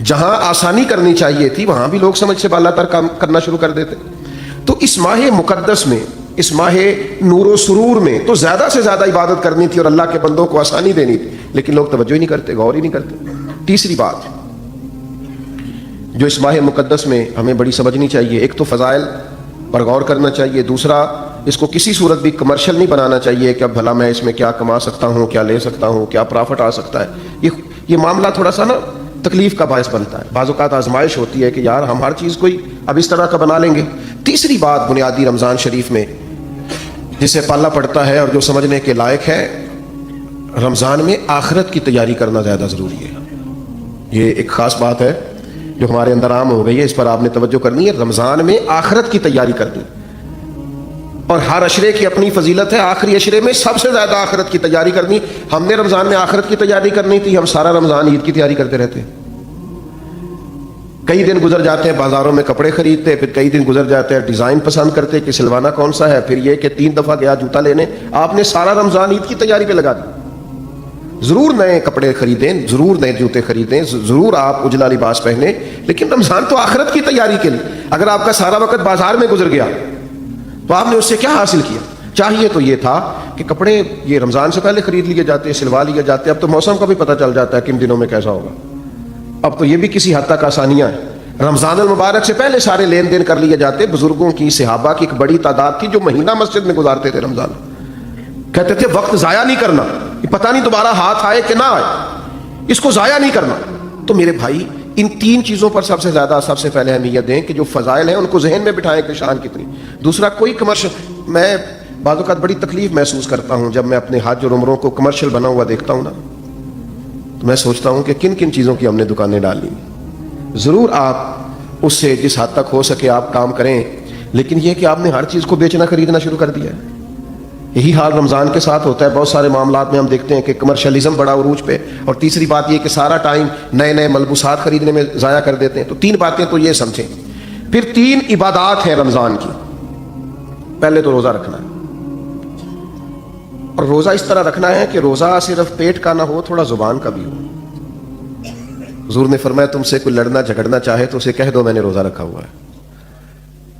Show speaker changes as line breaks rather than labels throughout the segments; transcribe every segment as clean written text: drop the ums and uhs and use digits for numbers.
جہاں آسانی کرنی چاہیے تھی وہاں بھی لوگ سمجھ سے بالا تر کام کرنا شروع کر دیتے. تو اس ماہ مقدس میں، اس ماہ نور و سرور میں تو زیادہ سے زیادہ عبادت کرنی تھی اور اللہ کے بندوں کو آسانی دینی تھی، لیکن لوگ توجہ ہی نہیں کرتے، غور ہی نہیں کرتے. تیسری بات جو اس ماہ مقدس میں ہمیں بڑی سمجھنی چاہیے، ایک تو فضائل پر غور کرنا چاہیے، دوسرا اس کو کسی صورت بھی کمرشل نہیں بنانا چاہیے کہ اب بھلا میں اس میں کیا کما سکتا ہوں، کیا لے سکتا ہوں، کیا پرافٹ آ سکتا ہے. یہ معاملہ تھوڑا سا نا تکلیف کا باعث بنتا ہے. بعض اوقات آزمائش ہوتی ہے کہ یار ہم ہر چیز کوئی اب اس طرح کا بنا لیں گے. تیسری بات بنیادی رمضان شریف میں جسے پالنا پڑتا ہے اور جو سمجھنے کے لائق ہے، رمضان میں آخرت کی تیاری کرنا زیادہ ضروری ہے. یہ ایک خاص بات ہے جو ہمارے اندر عام ہو گئی ہے، اس پر آپ نے توجہ کرنی ہے. رمضان میں آخرت کی تیاری کرنی، اور ہر عشرے کی اپنی فضیلت ہے. آخری عشرے میں سب سے زیادہ آخرت کی تیاری کرنی. ہم نے رمضان میں آخرت کی تیاری کرنی تھی، ہم سارا رمضان عید کی تیاری کرتے رہتے ہیں. کئی دن گزر جاتے ہیں بازاروں میں کپڑے خریدتے، پھر کئی دن گزر جاتے ہیں ڈیزائن پسند کرتے کہ سلوانا کون سا ہے، پھر یہ کہ 3 دفعہ گیا جوتا لینے. آپ نے سارا رمضان عید کی تیاری پہ لگا دی. ضرور نئے کپڑے خریدیں، ضرور نئے جوتے خریدیں، ضرور آپ اجلا لباس پہنیں، لیکن رمضان تو آخرت کی تیاری کے لیے. اگر آپ کا سارا وقت بازار میں گزر گیا تو آپ نے اس سے کیا حاصل کیا؟ چاہیے تو یہ تھا کہ کپڑے یہ رمضان سے پہلے خرید لیے جاتے، سلوا لیے جاتے. اب تو موسم کا بھی پتہ چل جاتا ہے کن دنوں میں کیسا ہوگا. اب تو یہ بھی کسی حد تک آسانیاں ہیں. رمضان المبارک سے پہلے سارے لین دین کر لیے جاتے. بزرگوں کی، صحابہ کی ایک بڑی تعداد تھی جو مہینہ مسجد میں گزارتے تھے رمضان. کہتے تھے وقت ضائع نہیں کرنا، پتہ نہیں دوبارہ ہاتھ آئے کہ نہ آئے، اس کو ضائع نہیں کرنا. تو میرے بھائی ان 3 چیزوں پر سب سے پہلے اہمیت دیں کہ جو فضائل ہیں ان کو ذہن میں بٹھائیں کہ شان کتنی. دوسرا کوئی کمرشل، میں بعض اوقات بڑی تکلیف محسوس کرتا ہوں جب میں اپنے حج اور عمروں کو کمرشل بنا ہوا دیکھتا ہوں نا، تو میں سوچتا ہوں کہ کن کن چیزوں کی ہم نے دکانیں ڈال لی. ضرور آپ اس سے جس حد تک ہو سکے آپ کام کریں، لیکن یہ کہ آپ نے ہر چیز کو بیچنا خریدنا شروع کر دیا ہے. یہی حال رمضان کے ساتھ ہوتا ہے. بہت سارے معاملات میں ہم دیکھتے ہیں کہ کمرشلزم بڑا عروج پہ. اور تیسری بات یہ کہ سارا ٹائم نئے نئے ملبوسات خریدنے میں ضائع کر دیتے ہیں. تو 3 باتیں تو یہ سمجھیں. پھر 3 عبادات ہیں رمضان کی. پہلے تو روزہ رکھنا ہے، اور روزہ اس طرح رکھنا ہے کہ روزہ صرف پیٹ کا نہ ہو، تھوڑا زبان کا بھی ہو. حضور نے فرمایا تم سے کوئی لڑنا جھگڑنا چاہے تو اسے کہہ دو میں نے روزہ رکھا ہوا ہے.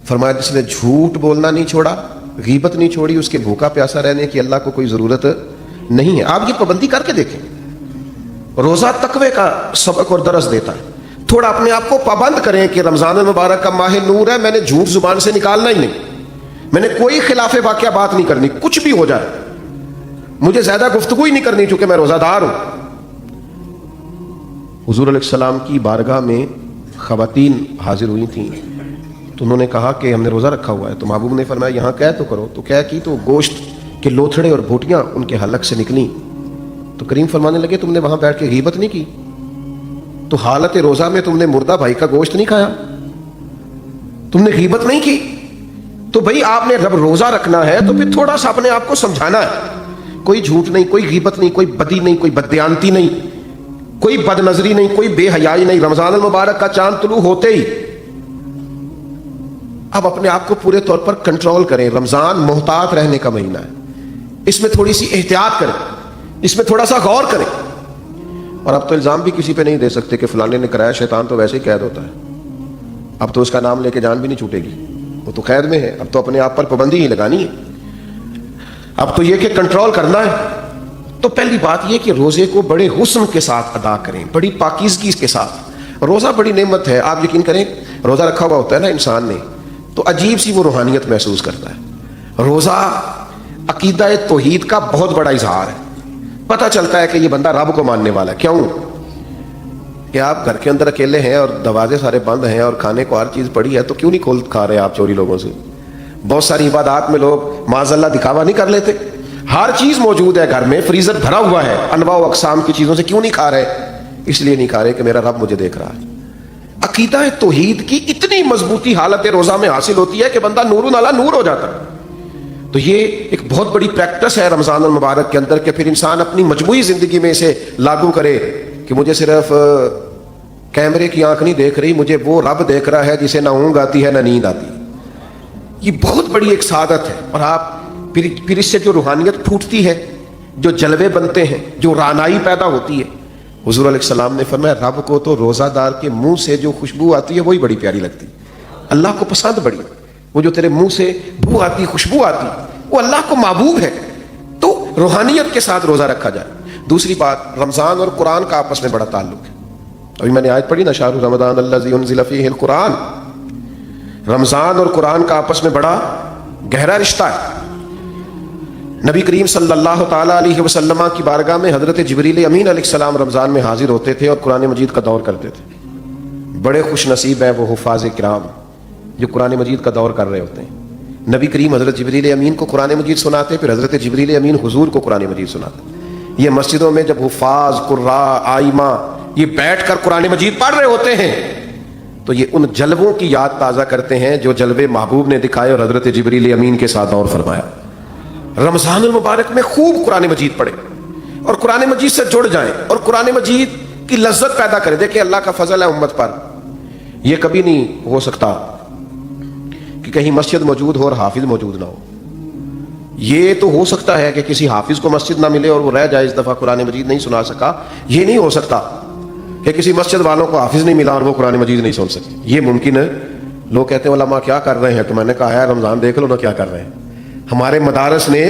فرمایا جس نے جھوٹ بولنا نہیں چھوڑا، غیبت نہیں چھوڑی، اس کے بھوکا پیاسا رہنے کی اللہ کو کوئی ضرورت نہیں ہے. آپ یہ پابندی کر کے دیکھیں. روزہ تقوی کا سبق اور درس دیتا ہے. تھوڑا اپنے آپ کو پابند کریں کہ رمضان المبارک کا ماہ نور ہے، میں نے جھوٹ زبان سے نکالنا ہی نہیں، میں نے کوئی خلاف واقعہ بات نہیں کرنی، کچھ بھی ہو جائے مجھے زیادہ گفتگو ہی نہیں کرنی چونکہ میں روزہ دار ہوں. حضور علیہ السلام کی بارگاہ میں خواتین حاضر ہوئی تھیں تو انہوں نے کہا کہ ہم نے روزہ رکھا ہوا ہے. تو محبوب نے فرمایا یہاں کہہ تو کرو. تو کہہ کی تو گوشت کے لوتھڑے اور بھوٹیاں ان کے حلق سے نکلیں. تو کریم فرمانے لگے تم نے وہاں بیٹھ کے غیبت نہیں کی؟ تو حالت روزہ میں تم نے مردہ بھائی کا گوشت نہیں کھایا؟ تم نے غیبت نہیں کی؟ تو بھائی آپ نے رب روزہ رکھنا ہے تو پھر تھوڑا سا اپنے آپ کو سمجھانا ہے. کوئی جھوٹ نہیں، کوئی غیبت نہیں، کوئی بدی نہیں، کوئی بددیانتی نہیں، کوئی بد نظری نہیں، کوئی بے حیائی نہیں. رمضان المبارک کا چاند طلوع ہوتے ہی اب اپنے آپ کو پورے طور پر کنٹرول کریں. رمضان محتاط رہنے کا مہینہ ہے، اس میں تھوڑی سی احتیاط کریں، اس میں تھوڑا سا غور کریں. اور اب تو الزام بھی کسی پہ نہیں دے سکتے کہ فلانے نے کرایا، شیطان تو ویسے ہی قید ہوتا ہے. اب تو اس کا نام لے کے جان بھی نہیں چھوٹے گی، وہ تو قید میں ہے. اب تو اپنے آپ پر پابندی ہی لگانی ہے. اب تو یہ کہ کنٹرول کرنا ہے. تو پہلی بات یہ کہ روزے کو بڑے حسن کے ساتھ ادا کریں، بڑی پاکیزگی کے ساتھ. روزہ بڑی نعمت ہے. آپ یقین کریں روزہ رکھا ہوا ہوتا ہے نا انسان نے تو عجیب سی وہ روحانیت محسوس کرتا ہے. روزہ عقیدہ توحید کا بہت بڑا اظہار ہے. پتہ چلتا ہے کہ یہ بندہ رب کو ماننے والا ہے. کیوں کہ آپ گھر کے اندر اکیلے ہیں اور دروازے سارے بند ہیں اور کھانے کو ہر چیز پڑی ہے، تو کیوں نہیں کھول کھا رہے آپ چوری لوگوں سے؟ بہت ساری عبادات میں لوگ معاذ اللہ دکھاوا نہیں کر لیتے. ہر چیز موجود ہے گھر میں، فریزر بھرا ہوا ہے انواع و اقسام کی چیزوں سے. کیوں نہیں کھا رہے؟ اس لیے نہیں کھا رہے کہ میرا رب مجھے دیکھ رہا ہے. عقیدہ توحید کی اتنی مضبوطی حالت روزہ میں حاصل ہوتی ہے کہ بندہ نور علی نور ہو جاتا ہے. تو یہ ایک بہت بڑی پریکٹس ہے رمضان المبارک کے اندر کہ پھر انسان اپنی مجموعی زندگی میں اسے لاگو کرے کہ مجھے صرف کیمرے کی آنکھ نہیں دیکھ رہی، مجھے وہ رب دیکھ رہا ہے جسے نہ اونگ آتی ہے نہ نیند آتی. یہ بہت بڑی ایک سعادت ہے. اور آپ پھر اس سے جو روحانیت پھوٹتی ہے، جو جلوے بنتے ہیں، جو رانائی پیدا ہوتی ہے، حضور علیہ السلام نے فرمایا رب کو تو روزہ دار کے منہ سے جو خوشبو آتی ہے وہی بڑی پیاری لگتی، اللہ کو پسند بڑی، وہ جو تیرے منہ سے بو آتی، خوشبو آتی، وہ اللہ کو محبوب ہے۔ تو روحانیت کے ساتھ روزہ رکھا جائے۔ دوسری بات، رمضان اور قرآن کا آپس میں بڑا تعلق ہے۔ ابھی میں نے آیت پڑھی نا، شہر رمضان الذی انزل فیہ القرآن، رمضان اور قرآن کا آپس میں بڑا گہرا رشتہ ہے۔ نبی کریم صلی اللہ تعالیٰ علیہ وسلم کی بارگاہ میں حضرت جبریل امین علیہ السلام رمضان میں حاضر ہوتے تھے اور قرآن مجید کا دور کرتے تھے۔ بڑے خوش نصیب ہیں وہ حفاظ کرام جو قرآن مجید کا دور کر رہے ہوتے ہیں۔ نبی کریم حضرت جبریل امین کو قرآن مجید سناتے، پھر حضرت جبریل امین حضور کو قرآن مجید سناتے۔ یہ مسجدوں میں جب حفاظ، قراء، آئمہ یہ بیٹھ کر قرآن مجید پڑھ رہے ہوتے ہیں تو یہ ان جلووں کی یاد تازہ کرتے ہیں جو جلوے محبوب نے دکھائے اور حضرت جبریل امین کے ساتھ دور فرمایا۔ رمضان المبارک میں خوب قرآن مجید پڑھیں اور قرآن مجید سے جڑ جائیں اور قرآن مجید کی لذت پیدا کریں۔ دیکھیں اللہ کا فضل ہے امت پر، یہ کبھی نہیں ہو سکتا کہ کہیں مسجد موجود ہو اور حافظ موجود نہ ہو۔ یہ تو ہو سکتا ہے کہ کسی حافظ کو مسجد نہ ملے اور وہ رہ جائے، اس دفعہ قرآن مجید نہیں سنا سکا۔ یہ نہیں ہو سکتا کہ کسی مسجد والوں کو حافظ نہیں ملا اور وہ قرآن مجید نہیں سن سکے، یہ ممکن ہے۔ لوگ کہتے ہیں علماء کیا کر رہے ہیں، تو میں نے کہا ہے رمضان دیکھ لو نا کیا کر رہے ہیں۔ ہمارے مدارس نے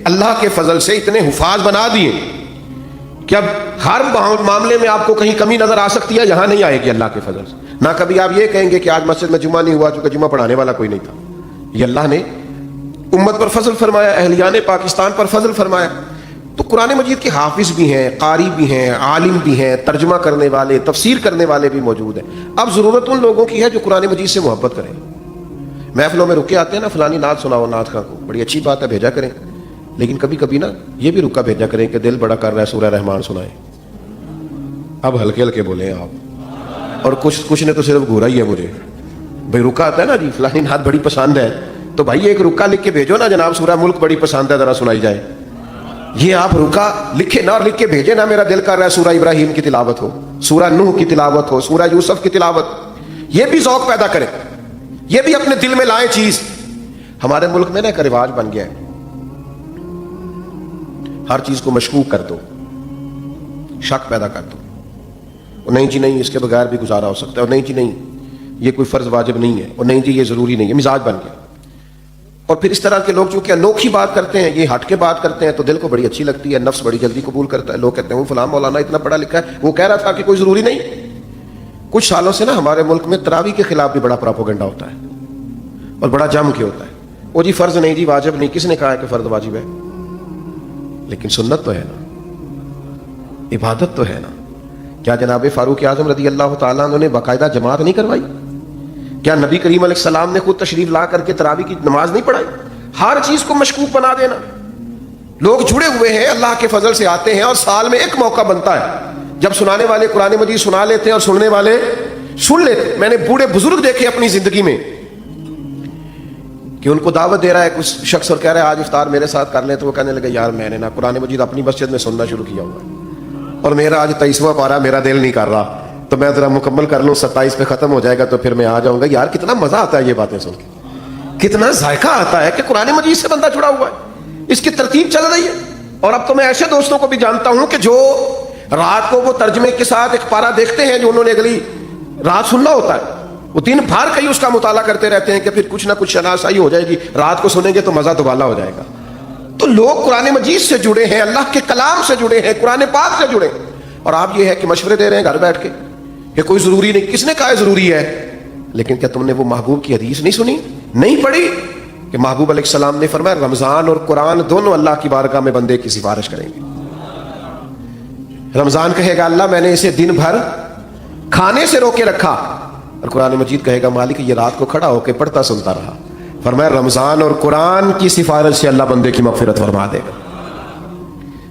اللہ کے فضل سے اتنے حفاظ بنا دیے کہ اب ہر معاملے میں آپ کو کہیں کمی نظر آ سکتی ہے، یہاں نہیں آئے گی اللہ کے فضل سے۔ نہ کبھی آپ یہ کہیں گے کہ آج مسجد میں جمعہ نہیں ہوا چونکہ جمعہ پڑھانے والا کوئی نہیں تھا۔ یہ اللہ نے امت پر فضل فرمایا، اہلیان پاکستان پر فضل فرمایا۔ تو قرآن مجید کے حافظ بھی ہیں، قاری بھی ہیں، عالم بھی ہیں، ترجمہ کرنے والے، تفسیر کرنے والے بھی موجود ہیں۔ اب ضرورت ان لوگوں کی ہے جو قرآن مجید سے محبت کریں۔ محفلوں میں رکے آتے ہیں نا، فلانی نعت سناؤ، نعت خواں کو بڑی اچھی بات ہے، بھیجا کریں، لیکن کبھی کبھی نا یہ بھی رکا بھیجا کریں کہ دل بڑا کر رہا ہے سورہ رحمان سنائیں۔ اب ہلکے ہلکے بولیں آپ، اور کچھ نے تو صرف گھورا ہی ہے مجھے، بھائی رکا آتا ہے نا جی فلانی نعت بڑی پسند ہے، تو بھائی ایک رکا لکھ کے بھیجو نا، جناب سورہ ملک بڑی پسند ہے ذرا سنائی جائے۔ یہ آپ رکا لکھے نا اور لکھ کے بھیجے نا، میرا دل کر رہا ہے سورہ ابراہیم کی تلاوت ہو، سورہ نوح کی تلاوت ہو، سورہ یوسف کی تلاوت، یہ بھی ذوق پیدا کریں، یہ بھی اپنے دل میں لائیں چیز۔ ہمارے ملک میں نا ایک رواج بن گیا ہے، ہر چیز کو مشکوک کر دو، شک پیدا کر دو، اور نہیں جی نہیں اس کے بغیر بھی گزارا ہو سکتا ہے، اور نہیں جی نہیں یہ کوئی فرض واجب نہیں ہے، اور نہیں جی یہ ضروری نہیں ہے، مزاج بن گیا۔ اور پھر اس طرح کے لوگ جو کہ انوکھی بات کرتے ہیں، یہ ہٹ کے بات کرتے ہیں تو دل کو بڑی اچھی لگتی ہے، نفس بڑی جلدی قبول کرتا ہے۔ لوگ کہتے ہیں وہ فلاں مولانا اتنا پڑھا لکھا ہے، وہ کہہ رہا تھا کہ کوئی ضروری نہیں۔ کچھ سالوں سے نا ہمارے ملک میں تراویح کے خلاف بھی بڑا پراپوگنڈا ہوتا ہے اور بڑا جم کے ہوتا ہے۔ وہ جی فرض نہیں جی واجب نہیں، کس نے کہا ہے کہ فرض واجب ہے؟ لیکن سنت تو ہے نا، عبادت تو ہے نا۔ کیا جناب فاروق اعظم رضی اللہ تعالیٰ عنہ نے باقاعدہ جماعت نہیں کروائی؟ کیا نبی کریم علیہ السلام نے خود تشریف لا کر کے تراویح کی نماز نہیں پڑھائی؟ ہر چیز کو مشکوک بنا دینا۔ لوگ جڑے ہوئے ہیں، اللہ کے فضل سے آتے ہیں، اور سال میں ایک موقع بنتا ہے جب سنانے والے قرآن مجید سنا لیتے ہیں اور سننے والے سن لیتے۔ میں نے بوڑھے بزرگ دیکھے اپنی زندگی میں کہ ان کو دعوت دے رہا ہے کچھ شخص اور کہہ رہا ہے آج افطار میرے ساتھ کر لیں، تو وہ کہنے لگے یار میں نے نا قرآن مجید اپنی مسجد میں سننا شروع کیا ہوا ہے اور میرا آج 23واں پارہ میرا دل نہیں کر رہا، تو میں ذرا مکمل کر لوں، 27 پہ ختم ہو جائے گا تو پھر میں آ جاؤں گا۔ یار کتنا مزہ آتا ہے یہ باتیں سن کے، کتنا ذائقہ آتا ہے کہ قرآن مجید سے بندہ جڑا ہوا ہے، اس کی ترتیب چل رہی ہے۔ اور اب تو میں ایسے دوستوں کو بھی جانتا ہوں کہ جو رات کو وہ ترجمے کے ساتھ ایک پارہ دیکھتے ہیں جو انہوں نے اگلی رات سننا ہوتا ہے، وہ دن بھر کہیں اس کا مطالعہ کرتے رہتے ہیں کہ پھر کچھ نہ کچھ شناسائی ہو جائے گی، رات کو سنیں گے تو مزہ دوبالا ہو جائے گا۔ تو لوگ قرآن مجید سے جڑے ہیں، اللہ کے کلام سے جڑے ہیں، قرآن پاک سے جڑے ہیں، اور آپ یہ ہے کہ مشورے دے رہے ہیں گھر بیٹھ کے کہ کوئی ضروری نہیں۔ کس نے کہا ہے ضروری ہے؟ لیکن کیا تم نے وہ محبوب کی حدیث نہیں سنی، نہیں پڑھی کہ محبوب علیہ السلام نے فرمایا رمضان اور قرآن دونوں اللہ کی بارگاہ میں بندے کی سفارش کریں گے۔ رمضان کہے گا اللہ میں نے اسے دن بھر کھانے سے روکے رکھا، اور قرآن مجید کہے گا مالک یہ رات کو کھڑا ہو کے پڑھتا سنتا رہا۔ فرمایا رمضان اور قرآن کی سفارش سے اللہ بندے کی مغفرت فرما دے گا۔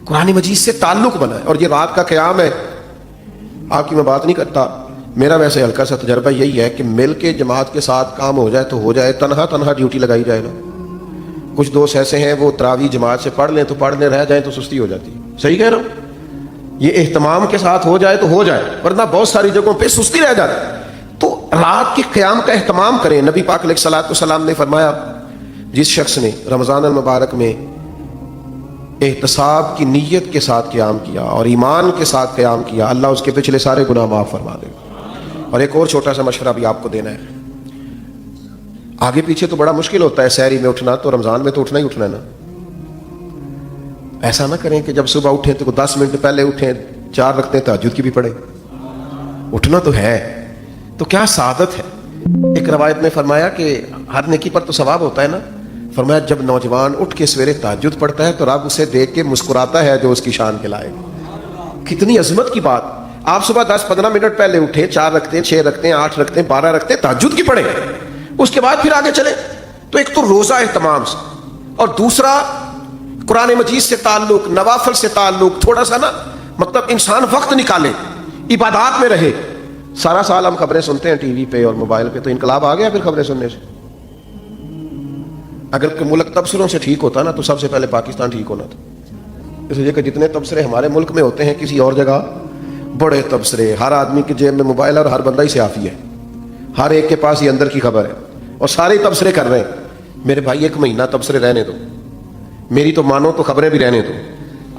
قرآن مجید سے تعلق بنا ہے، اور یہ رات کا قیام ہے۔ آپ کی میں بات نہیں کرتا، میرا ویسے ہلکا سا تجربہ یہی ہے کہ مل کے جماعت کے ساتھ کام ہو جائے تو ہو جائے، تنہا ڈیوٹی لگائی جائے نا۔ کچھ دوست ایسے ہیں وہ تراویح جماعت سے پڑھ لیں تو پڑھ لیں، رہ جائیں تو سستی ہو جاتی ہے۔ صحیح کہہ رہا ہوں؟ یہ اہتمام کے ساتھ ہو جائے تو ہو جائے، ورنہ بہت ساری جگہوں پہ سستی رہ جاتی ہے۔ تو رات کے قیام کا اہتمام کریں۔ نبی پاک علیہ الصلوۃ والسلام نے فرمایا جس شخص نے رمضان المبارک میں احتساب کی نیت کے ساتھ قیام کیا اور ایمان کے ساتھ قیام کیا، اللہ اس کے پچھلے سارے گناہ معاف فرما دے گا۔ اور ایک اور چھوٹا سا مشورہ بھی آپ کو دینا ہے، آگے پیچھے تو بڑا مشکل ہوتا ہے سحری میں اٹھنا، تو رمضان میں تو اٹھنا ہی اٹھنا ہے نا۔ ایسا نہ کریں کہ جب صبح اٹھیں تو 10 منٹ پہلے اٹھیں، 4 رکعتیں تہجد کی بھی پڑھیں۔ اٹھنا تو ہے، تو کیا سعادت ہے۔ ایک روایت میں فرمایا کہ ہر نیکی پر تو ثواب ہوتا ہے نا، فرمایا جب نوجوان اٹھ کے سویرے تہجد پڑھتا ہے تو رب اسے دیکھ کے مسکراتا ہے جو اس کی شان کے لائق۔ کتنی عظمت کی بات۔ آپ صبح 10-15 منٹ پہلے اٹھیں، 4 رکعتیں، 6 رکعتیں، 8 رکعتیں، 12 رکعتیں تہجد کی پڑھیں، اس کے بعد پھر آگے چلیں۔ تو ایک تو روزہ اہتمام سے، اور دوسرا قرآن مجید سے تعلق، نوافل سے تعلق، تھوڑا سا نا مطلب انسان وقت نکالے، عبادات میں رہے۔ سارا سال ہم خبریں سنتے ہیں ٹی وی پہ اور موبائل پہ، تو انقلاب آ گیا پھر خبریں سننے سے۔ اگر کہ ملک تبصروں سے ٹھیک ہوتا نا تو سب سے پہلے پاکستان ٹھیک ہونا تھا، اس لیے کہ جتنے تبصرے ہمارے ملک میں ہوتے ہیں کسی اور جگہ بڑے تبصرے، ہر آدمی کی جیب میں موبائل ہے اور ہر بندہ ہی صحافی ہے، ہر ایک کے پاس یہ اندر کی خبر ہے اور سارے تبصرے کر رہے ہیں۔ میرے بھائی 1 مہینہ تبصرے رہنے دو، میری تو مانو تو خبریں بھی رہنے دو،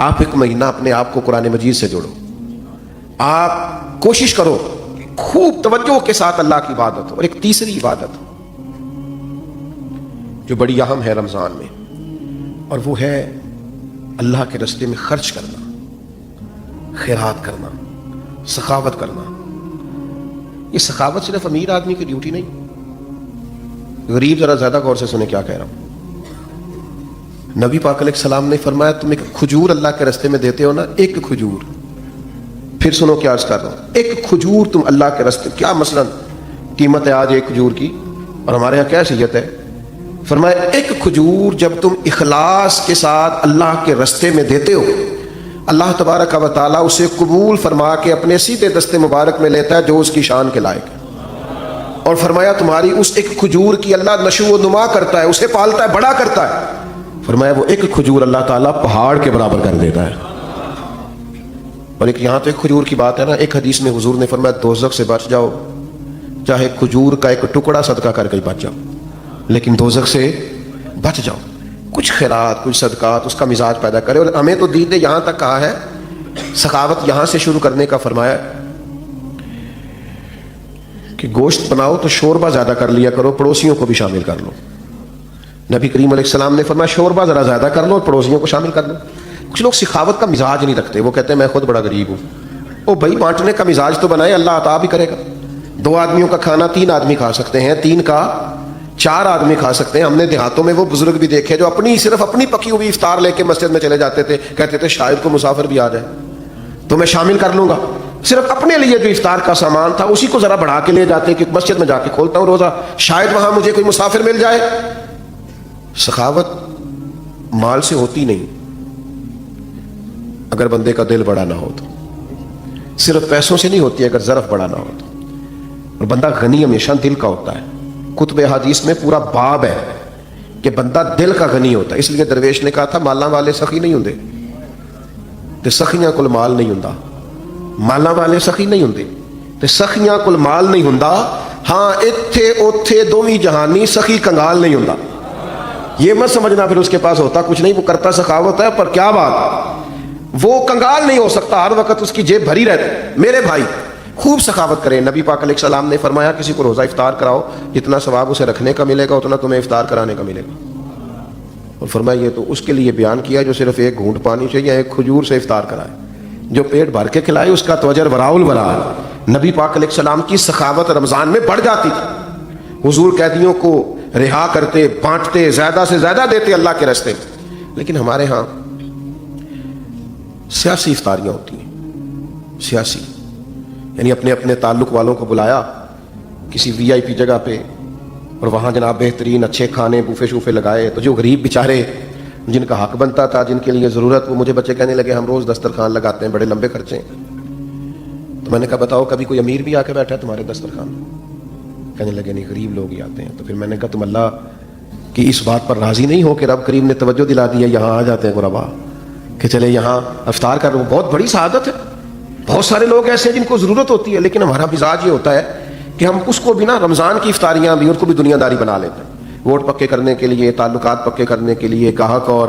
آپ 1 مہینہ اپنے آپ کو قرآن مجید سے جوڑو، آپ کوشش کرو خوب توجہ کے ساتھ اللہ کی عبادت۔ اور ایک تیسری عبادت جو بڑی اہم ہے رمضان میں، اور وہ ہے اللہ کے راستے میں خرچ کرنا، خیرات کرنا، سخاوت کرنا۔ یہ سخاوت صرف امیر آدمی کی ڈیوٹی نہیں، غریب ذرا زیادہ غور سے سنیں کیا کہہ رہا ہوں۔ نبی پاک علیہ السلام نے فرمایا تم ایک کھجور اللہ کے راستے میں دیتے ہو نا، 1 کھجور، پھر سنو کیا عرض کر رہا ہوں، 1 کھجور تم اللہ کے راستے، کیا مثلا قیمت ہے آج 1 کھجور کی، اور ہمارے یہاں کیا حیثیت ہے، فرمایا 1 کھجور جب تم اخلاص کے ساتھ اللہ کے راستے میں دیتے ہو، اللہ تبارک و تعالیٰ اسے قبول فرما کے اپنے سیدھے دستے مبارک میں لیتا ہے جو اس کی شان کے لائق ہے۔ اور فرمایا تمہاری اس 1 کھجور کی اللہ نشو و نما کرتا ہے، اسے پالتا ہے، بڑا کرتا ہے۔ فرمایا وہ 1 کھجور اللہ تعالیٰ پہاڑ کے برابر کر دیتا ہے۔ اور ایک یہاں تو 1 کھجور کی بات ہے نا، ایک حدیث میں حضور نے فرمایا دوزخ سے بچ جاؤ، چاہے کھجور کا 1 ٹکڑا صدقہ کر کے بچ جاؤ، لیکن دوزخ سے بچ جاؤ۔ کچھ خیرات، کچھ صدقات، اس کا مزاج پیدا کرے۔ اور ہمیں تو دین نے یہاں تک کہا ہے سخاوت یہاں سے شروع کرنے کا، فرمایا کہ گوشت بناؤ تو شوربہ زیادہ کر لیا کرو، پڑوسیوں کو بھی شامل کر لو۔ نبی کریم علیہ السلام نے فرمایا شوربہ ذرا زیادہ کر لو اور پڑوسیوں کو شامل کر لو۔ کچھ لوگ سخاوت کا مزاج نہیں رکھتے، وہ کہتے ہیں میں خود بڑا غریب ہوں۔ او بھائی بانٹنے کا مزاج تو بنائے، اللہ عطا بھی کرے گا۔ 2 آدمیوں کا کھانا 3 آدمی کھا سکتے ہیں، 3 کا 4 آدمی کھا سکتے ہیں۔ ہم نے دیہاتوں میں وہ بزرگ بھی دیکھے جو صرف اپنی پکی ہوئی افطار لے کے مسجد میں چلے جاتے تھے، کہتے تھے شاید کو مسافر بھی آ جائے تو میں شامل کر لوں گا۔ صرف اپنے لیے جو افطار کا سامان تھا اسی کو ذرا بڑھا کے لے جاتے کہ مسجد میں جا کے کھولتا ہوں روزہ، شاید وہاں مجھے کوئی مسافر مل جائے۔ سخاوت مال سے ہوتی نہیں، اگر بندے کا دل بڑا نہ ہو تو، صرف پیسوں سے نہیں ہوتی اگر ظرف بڑا نہ ہو تو۔ اور بندہ غنی ہمیشہ دل کا ہوتا ہے۔ کتب حدیث میں پورا باب ہے کہ بندہ دل کا غنی ہوتا ہے۔ اس لیے درویش نے کہا تھا مالاں والے سخی نہیں ہوندے تے سخیاں کول مال نہیں ہوندا، مالاں والے سخی نہیں ہوندے تے سخیاں کول مال نہیں ہوندا، ہاں ایتھے اوتھے دوویں جہانی سخی کنگال نہیں ہوندا۔ یہ مت سمجھنا پھر اس کے پاس ہوتا کچھ نہیں، وہ کرتا سخاوت ہے، پر کیا بات، وہ کنگال نہیں ہو سکتا، ہر وقت اس کی جیب بھری رہتی۔ میرے بھائی خوب سخاوت کریں۔ نبی پاک علیہ السلام نے فرمایا کسی کو روزہ افطار کراؤ، جتنا ثواب اسے رکھنے کا ملے گا اتنا تمہیں افطار کرانے کا ملے گا۔ اور فرمایا یہ تو اس کے لیے بیان کیا جو صرف 1 گھونٹ پانی سے یا 1 کھجور سے افطار کرائے، جو پیٹ بھر کے کھلائے اس کا تو اجر وراء الورا۔ نبی پاک علیہ السلام کی سخاوت رمضان میں بڑھ جاتی تھی، حضور قیدیوں کو رہا کرتے، بانٹتے، زیادہ سے زیادہ دیتے اللہ کے راستے میں۔ لیکن ہمارے ہاں سیاسی افطاریاں ہوتی ہیں، سیاسی یعنی اپنے اپنے تعلق والوں کو بلایا کسی VIP جگہ پہ، اور وہاں جناب بہترین اچھے کھانے بوفے شوفے لگائے، تو جو غریب بیچارے جن کا حق بنتا تھا، جن کے لیے ضرورت، وہ مجھے بچے کہنے لگے ہم روز دسترخوان لگاتے ہیں، بڑے لمبے خرچے ہیں۔ تو میں نے کہا بتاؤ کبھی کوئی امیر بھی آ کے بیٹھا ہے تمہارے دسترخوان میں؟ کہنے لگے نہیں، غریب لوگ ہی آتے ہیں۔ تو پھر میں نے کہا تم اللہ کی اس بات پر راضی نہیں ہو کہ رب کریم نے توجہ دلا دی ہے یہاں آ جاتے ہیں غربا، کہ چلے یہاں افطار کر، وہ بہت بڑی سعادت ہے۔ بہت سارے لوگ ایسے ہیں جن کو ضرورت ہوتی ہے، لیکن ہمارا مزاج یہ ہوتا ہے کہ ہم اس کو بھی نا رمضان کی افطاریاں بھی ان کو بھی دنیا داری بنا لیتے ہیں، ووٹ پکے کرنے کے لیے، تعلقات پکے کرنے کے لیے، گاہک اور